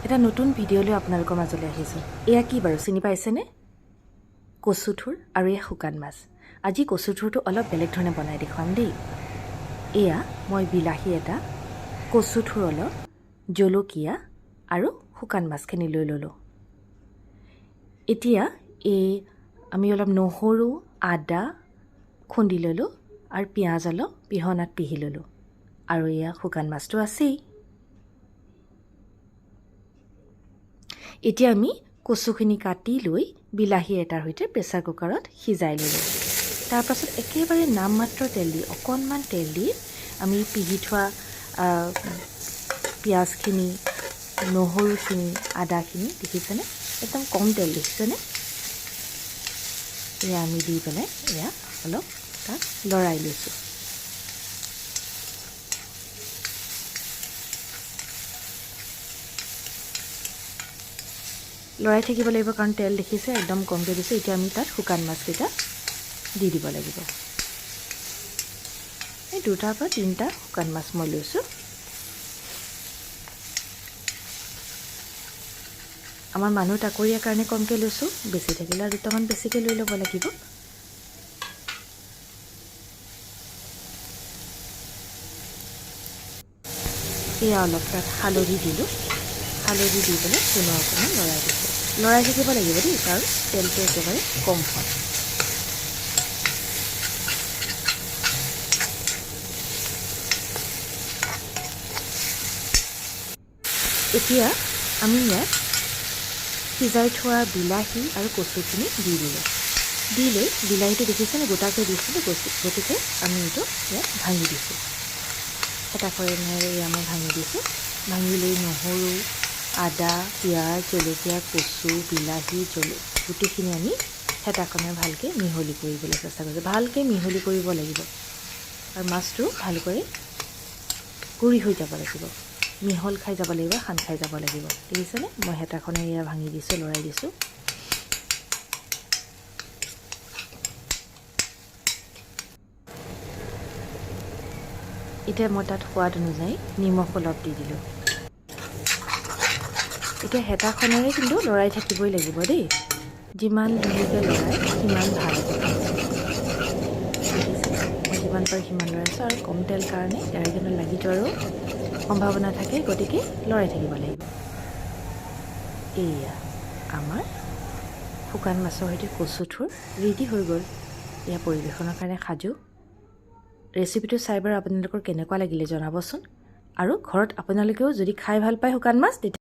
এটা নতুন ভিডিঅ' লৈ আপোনালোকৰ মাজলৈ আহিছোঁ। এয়া কি বাৰু চিনি পাইছেনে? কচুথুৰ আৰু এয়া শুকান মাছ। আজি কচুথুৰটো অলপ বেলেগ ধৰণে বনাই দেখুৱাম দেই। এয়া মই বিলাহী এটা, কচুথুৰ অলপ, জলকীয়া আৰু শুকান মাছখিনি লৈ ল'লোঁ। এতিয়া আমি অলপ নহৰু, আদা খুন্দি ল'লোঁ আৰু পিঁয়াজ অলপ পিহনাত পিহি ল'লোঁ। আৰু এয়া শুকান মাছটো আছেই। এতিয়া আমি কচুখিনি কাটি লৈ বিলাহী এটাৰ সৈতে প্ৰেছাৰ কুকাৰত সিজাই ল'লোঁ। তাৰপাছত একেবাৰে নামমাত্ৰ তেল দি অকণমান তেল দি আমি পিহি থোৱা পিঁয়াজখিনি, নহৰুখিনি, আদাখিনি দেখিছেনে? একদম কম তেল দেখিছেনে? এয়া আমি দি পেলাই এয়া অলপ তাক লৰাই লৈছোঁ। লৰাই থাকিব লাগিব কাৰণ তেল দেখিছে একদম কমকৈ দিছোঁ। এতিয়া আমি তাত শুকান মাছকেইটা দি দিব লাগিব। এই 2টাৰ পৰা 3টা শুকান মাছ মই লৈছোঁ। আমাৰ মানুহ তাকৰীয়াৰ কাৰণে কমকৈ লৈছোঁ, বেছি থাকিলে আৰু 2টামান বেছিকৈ লৈ ল'ব লাগিব। এয়া অলপ তাত হালধি দিলোঁ। হালধি দি পেলাই পুনৰ অকণমান লৰাই দিছোঁ। লৰাই থাকিব লাগিব দেই, কাৰণ তেলটো একেবাৰে কম হয়। এতিয়া আমি ইয়াত সিজাই থোৱা বিলাহী আৰু কচুখিনি দি দিলোঁ। দি লৈ বিলাহীটো দেখিছেনে গোটাকৈ দিছিলোঁ, গতিকে আমি এইটো ইয়াত ভাঙি দিছোঁ। এটা কৰেণেৰে মই ভাঙি দিছোঁ। ভাঙি লৈ নহৰু, আদা, পিঁয়াজ, জলকীয়া, কচু, বিলাহী, গোটেইখিনি আমি হেতাখনে ভালকৈ মিহলি কৰিবলৈ চেষ্টা কৰিছোঁ। ভালকৈ মিহলি কৰিব লাগিব আৰু মাছটো ভালকৈ গুৰি হৈ যাব লাগিব, মিহল খাই যাব লাগিব, সান খাই যাব লাগিব। দেখিছেনে? মই হেতাখনে এয়া ভাঙি দিছোঁ, লৰাই দিছোঁ। এতিয়া মই তাত সোৱাদ অনুযায়ী নিমখ অলপ দি দিলোঁ। এতিয়া হেতাখনেৰে কিন্তু লৰাই থাকিবই লাগিব দেই। যিমান ধুনীয়াকৈ লৰাই সিমান ভাল হ'ব। দেখিছে? মই যিমান পাৰোঁ সিমান লৰাইছোঁ আৰু কম তেল কাৰণে এৰাই কিন্তু লাগি যোৱাৰো সম্ভাৱনা থাকে, গতিকে লৰাই থাকিব লাগিব। এয়া আমাৰ শুকান মাছৰ সৈতে কচুথুৰ ৰেডি হৈ গ'ল। এয়া পৰিৱেশনৰ কাৰণে সাজু। ৰেচিপিটো চাই বাৰু আপোনালোকৰ কেনেকুৱা লাগিলে জনাবচোন। আৰু ঘৰত আপোনালোকেও যদি খাই ভাল পায় শুকান মাছ, তেতিয়া